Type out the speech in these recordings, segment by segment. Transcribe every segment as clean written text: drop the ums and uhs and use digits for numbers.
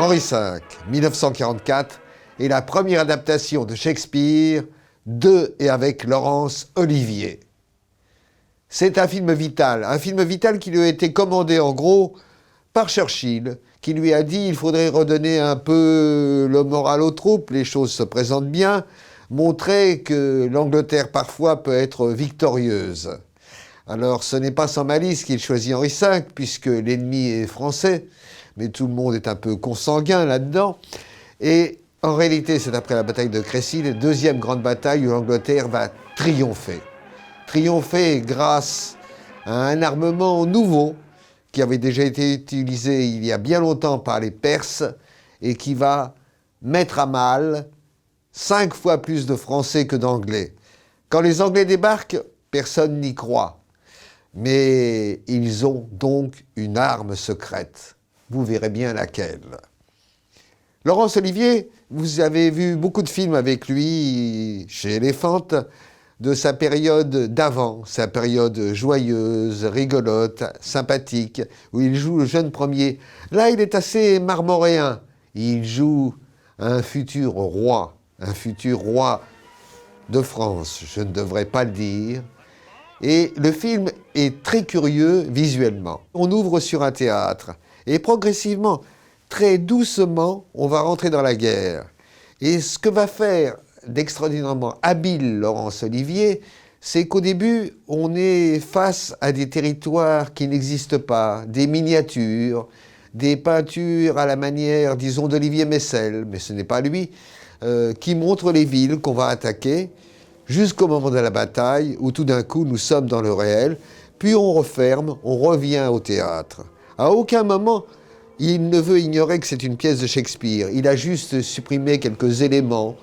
Henri V, 1944, est la première adaptation de Shakespeare de et avec Laurence Olivier. C'est un film vital qui lui a été commandé en gros par Churchill, qui lui a dit il faudrait redonner un peu le moral aux troupes, les choses se présentent bien, montrer que l'Angleterre parfois peut être victorieuse. Alors ce n'est pas sans malice qu'il choisit Henri V, puisque l'ennemi est français, mais tout le monde est un peu consanguin là-dedans. Et en réalité, c'est après la bataille de Crécy, la deuxième grande bataille où l'Angleterre va triompher. Triompher grâce à un armement nouveau qui avait déjà été utilisé il y a bien longtemps par les Perses et qui va mettre à mal 5 fois plus de Français que d'Anglais. Quand les Anglais débarquent, personne n'y croit. Mais ils ont donc une arme secrète. Vous verrez bien laquelle. Laurence Olivier, vous avez vu beaucoup de films avec lui chez Elephant, de sa période d'avant, sa période joyeuse, rigolote, sympathique, où il joue le jeune premier. Là, il est assez marmoréen. Il joue un futur roi de France, je ne devrais pas le dire. Et le film est très curieux visuellement. On ouvre sur un théâtre, et progressivement, très doucement, on va rentrer dans la guerre. Et ce que va faire d'extraordinairement habile Laurence Olivier, c'est qu'au début, on est face à des territoires qui n'existent pas, des miniatures, des peintures à la manière, disons, d'Olivier Messel, mais ce n'est pas lui, qui montrent les villes qu'on va attaquer, jusqu'au moment de la bataille, où tout d'un coup, nous sommes dans le réel, puis on referme, on revient au théâtre. À aucun moment, il ne veut ignorer que c'est une pièce de Shakespeare. Il a juste supprimé quelques éléments,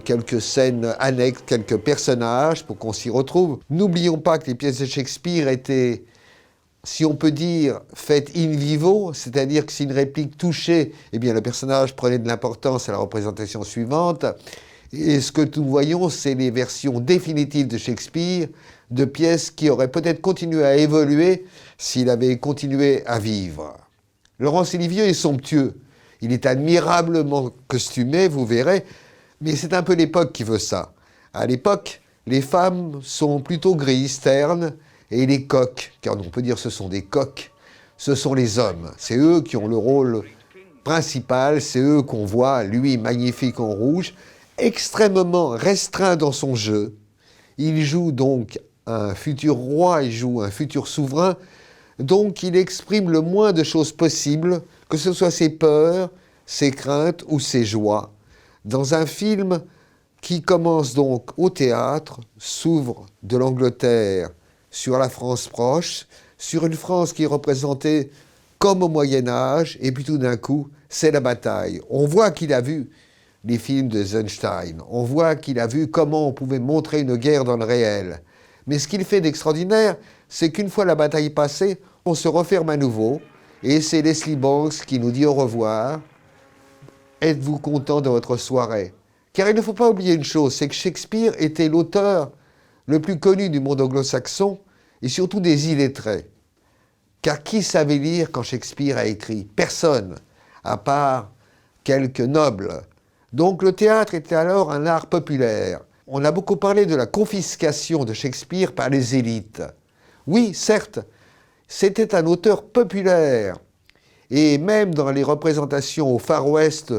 quelques scènes annexes, quelques personnages pour qu'on s'y retrouve. N'oublions pas que les pièces de Shakespeare étaient, si on peut dire, faites in vivo, c'est-à-dire que si une réplique touchait, eh bien le personnage prenait de l'importance à la représentation suivante. Et ce que nous voyons, c'est les versions définitives de Shakespeare, de pièces qui auraient peut-être continué à évoluer s'il avait continué à vivre. Laurence Olivier est somptueux. Il est admirablement costumé, vous verrez, mais c'est un peu l'époque qui veut ça. À l'époque, les femmes sont plutôt grises, ternes, et les coqs, car on peut dire ce sont des coqs, ce sont les hommes. C'est eux qui ont le rôle principal, c'est eux qu'on voit, lui magnifique en rouge, extrêmement restreint dans son jeu. Il joue donc un futur roi, il joue un futur souverain, donc il exprime le moins de choses possibles, que ce soit ses peurs, ses craintes ou ses joies. Dans un film qui commence donc au théâtre, s'ouvre de l'Angleterre sur la France proche, sur une France qui est représentée comme au Moyen-Âge, et puis tout d'un coup, c'est la bataille. On voit qu'il a vu les films de Eisenstein, on voit qu'il a vu comment on pouvait montrer une guerre dans le réel. Mais ce qu'il fait d'extraordinaire, c'est qu'une fois la bataille passée, on se referme à nouveau, et c'est Leslie Banks qui nous dit au revoir. Êtes-vous content de votre soirée? Car il ne faut pas oublier une chose, c'est que Shakespeare était l'auteur le plus connu du monde anglo-saxon, et surtout des illettrés. Car qui savait lire quand Shakespeare a écrit? Personne, à part quelques nobles. Donc le théâtre était alors un art populaire. On a beaucoup parlé de la confiscation de Shakespeare par les élites. Oui, certes, c'était un auteur populaire. Et même dans les représentations au Far West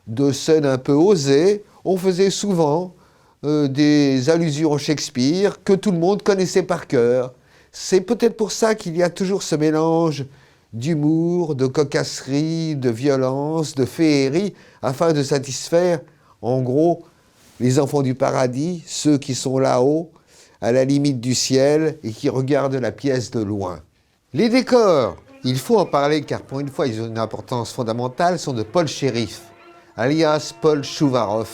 de scènes un peu osées, on faisait souvent des allusions à Shakespeare que tout le monde connaissait par cœur. C'est peut-être pour ça qu'il y a toujours ce mélange d'humour, de cocasserie, de violence, de féerie, afin de satisfaire, en gros, les enfants du paradis, ceux qui sont là-haut, à la limite du ciel, et qui regardent la pièce de loin. Les décors, il faut en parler, car pour une fois, ils ont une importance fondamentale, sont de Paul Scherif, alias Paul Chouvarov,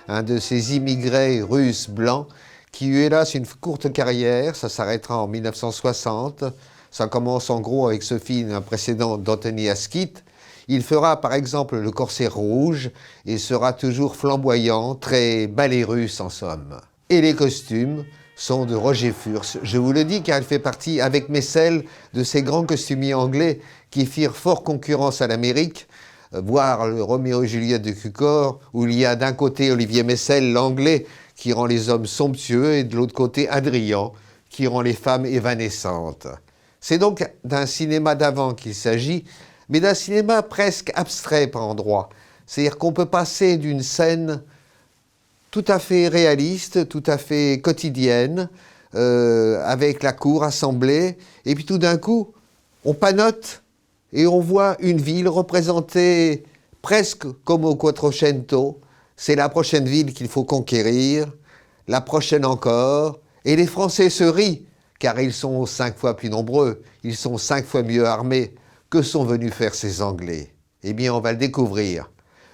un de ces immigrés russes blancs, qui eut hélas une courte carrière, ça s'arrêtera en 1960, ça commence en gros avec ce film, un précédent d'Anthony Asquith. Il fera par exemple Le Corsaire rouge et sera toujours flamboyant, très ballet russe en somme. Et les costumes sont de Roger Furst. Je vous le dis car elle fait partie, avec Messel, de ces grands costumiers anglais qui firent fort concurrence à l'Amérique voir le Roméo et Juliette de Cukor, où il y a d'un côté Olivier Messel, l'anglais, qui rend les hommes somptueux, et de l'autre côté Adrien, qui rend les femmes évanescentes. C'est donc d'un cinéma d'avant qu'il s'agit, mais d'un cinéma presque abstrait par endroits. C'est-à-dire qu'on peut passer d'une scène tout à fait réaliste, tout à fait quotidienne, avec la cour assemblée, et puis tout d'un coup, on panote et on voit une ville représentée presque comme au Quattrocento. C'est la prochaine ville qu'il faut conquérir, la prochaine encore, et les Français se rient, car ils sont 5 fois plus nombreux, ils sont 5 fois mieux armés. Que sont venus faire ces Anglais? Eh bien, on va le découvrir.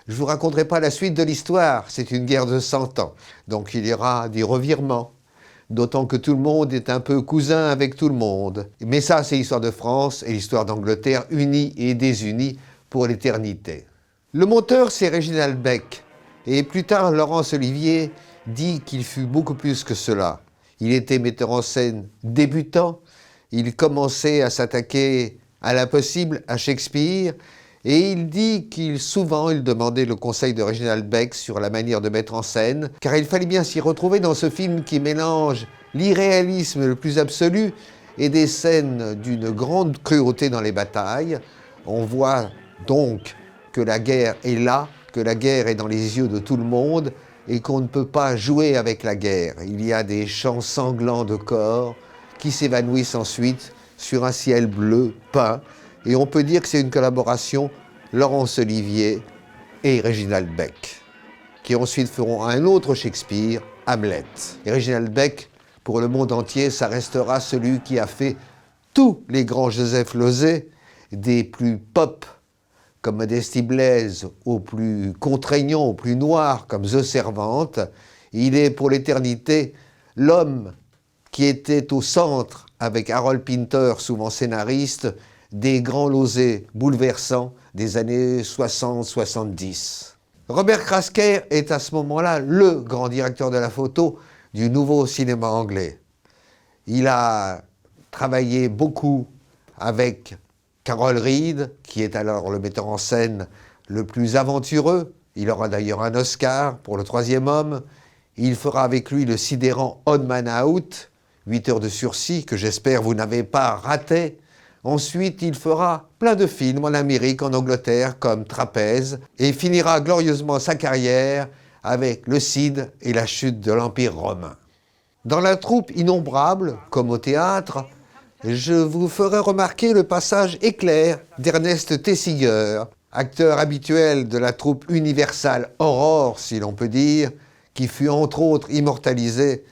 Je ne vous raconterai pas la suite de l'histoire, c'est une guerre de 100 ans, donc il y aura des revirements, d'autant que tout le monde est un peu cousin avec tout le monde. Mais ça, c'est l'histoire de France et l'histoire d'Angleterre, unie et désunie pour l'éternité. Le monteur, c'est Reginald Beck, et plus tard, Laurence Olivier dit qu'il fut beaucoup plus que cela. Il était metteur en scène débutant, il commençait à s'attaquer à l'impossible, à Shakespeare, et il dit souvent il demandait le conseil de Reginald Beck sur la manière de mettre en scène, car il fallait bien s'y retrouver dans ce film qui mélange l'irréalisme le plus absolu et des scènes d'une grande cruauté dans les batailles. On voit donc que la guerre est là, que la guerre est dans les yeux de tout le monde, et qu'on ne peut pas jouer avec la guerre. Il y a des chants sanglants de corps qui s'évanouissent ensuite sur un ciel bleu peint, et on peut dire que c'est une collaboration Laurence Olivier et Reginald Beck, qui ensuite feront un autre Shakespeare, Hamlet. Et Reginald Beck, pour le monde entier, ça restera celui qui a fait tous les grands Joseph Losey, des plus pop comme Modesty Blaise, aux plus contraignants, aux plus noirs comme The Servante. Il est pour l'éternité l'homme qui était au centre, avec Harold Pinter, souvent scénariste, des grands Losey bouleversants des années 60-70. Robert Krasker est à ce moment-là le grand directeur de la photo du nouveau cinéma anglais. Il a travaillé beaucoup avec Carol Reed, qui est alors le metteur en scène le plus aventureux. Il aura d'ailleurs un Oscar pour Le Troisième Homme. Il fera avec lui le sidérant Odd Man Out, 8 heures de sursis, que j'espère vous n'avez pas raté. Ensuite, il fera plein de films en Amérique, en Angleterre, comme Trapèze, et finira glorieusement sa carrière avec Le Cid et la chute de l'Empire romain. Dans la troupe innombrable, comme au théâtre, je vous ferai remarquer le passage éclair d'Ernest Thesiger, acteur habituel de la troupe Universal Aurore, si l'on peut dire, qui fut entre autres immortalisé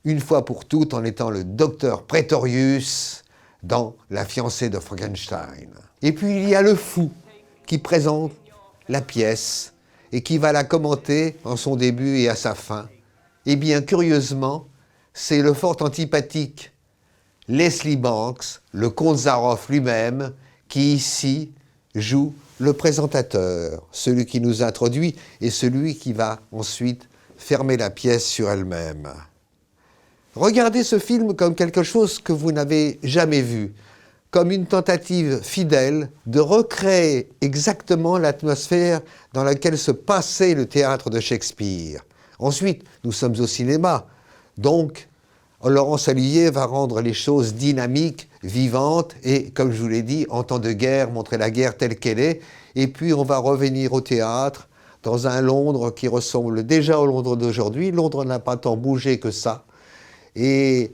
une fois pour toutes en étant le docteur Praetorius dans La fiancée de Frankenstein. Et puis il y a le fou qui présente la pièce et qui va la commenter en son début et à sa fin. Et bien curieusement, c'est le fort antipathique Leslie Banks, le comte Zaroff lui-même, qui ici joue le présentateur, celui qui nous introduit et celui qui va ensuite fermer la pièce sur elle-même. Regardez ce film comme quelque chose que vous n'avez jamais vu, comme une tentative fidèle de recréer exactement l'atmosphère dans laquelle se passait le théâtre de Shakespeare. Ensuite, nous sommes au cinéma, donc Laurence Olivier va rendre les choses dynamiques, vivantes, et comme je vous l'ai dit, en temps de guerre, montrer la guerre telle qu'elle est, et puis on va revenir au théâtre, dans un Londres qui ressemble déjà au Londres d'aujourd'hui. Londres n'a pas tant bougé que ça, et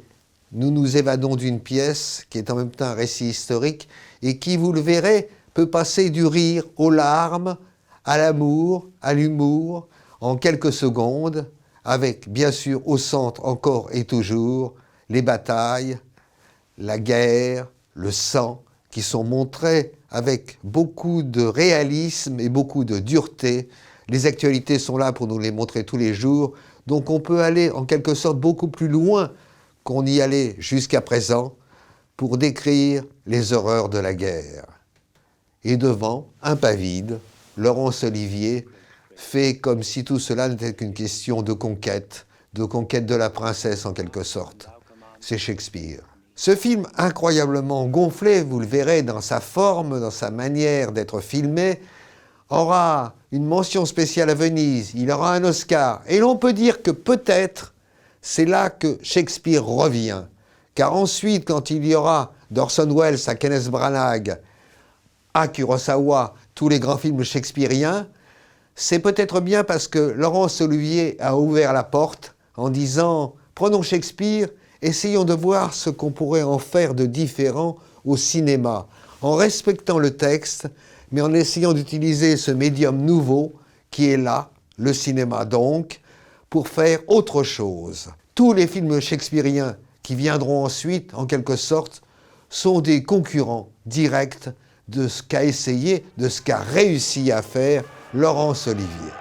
nous nous évadons d'une pièce qui est en même temps un récit historique, et qui, vous le verrez, peut passer du rire aux larmes, à l'amour, à l'humour, en quelques secondes, avec, bien sûr, au centre, encore et toujours, les batailles, la guerre, le sang, qui sont montrés avec beaucoup de réalisme et beaucoup de dureté. Les actualités sont là pour nous les montrer tous les jours, donc on peut aller, en quelque sorte, beaucoup plus loin qu'on y allait jusqu'à présent pour décrire les horreurs de la guerre. Et devant, un pas vide, Laurence Olivier fait comme si tout cela n'était qu'une question de conquête de la princesse en quelque sorte. C'est Shakespeare. Ce film incroyablement gonflé, vous le verrez dans sa forme, dans sa manière d'être filmé, aura une mention spéciale à Venise, il aura un Oscar. Et l'on peut dire que peut-être c'est là que Shakespeare revient. Car ensuite, quand il y aura d'Orson Welles à Kenneth Branagh, à Kurosawa, tous les grands films shakespeariens, c'est peut-être bien parce que Laurence Olivier a ouvert la porte en disant « Prenons Shakespeare, essayons de voir ce qu'on pourrait en faire de différent au cinéma, en respectant le texte, mais en essayant d'utiliser ce médium nouveau qui est là, le cinéma donc, pour faire autre chose. » Tous les films shakespeariens qui viendront ensuite, en quelque sorte, sont des concurrents directs de ce qu'a essayé, de ce qu'a réussi à faire Laurence Olivier.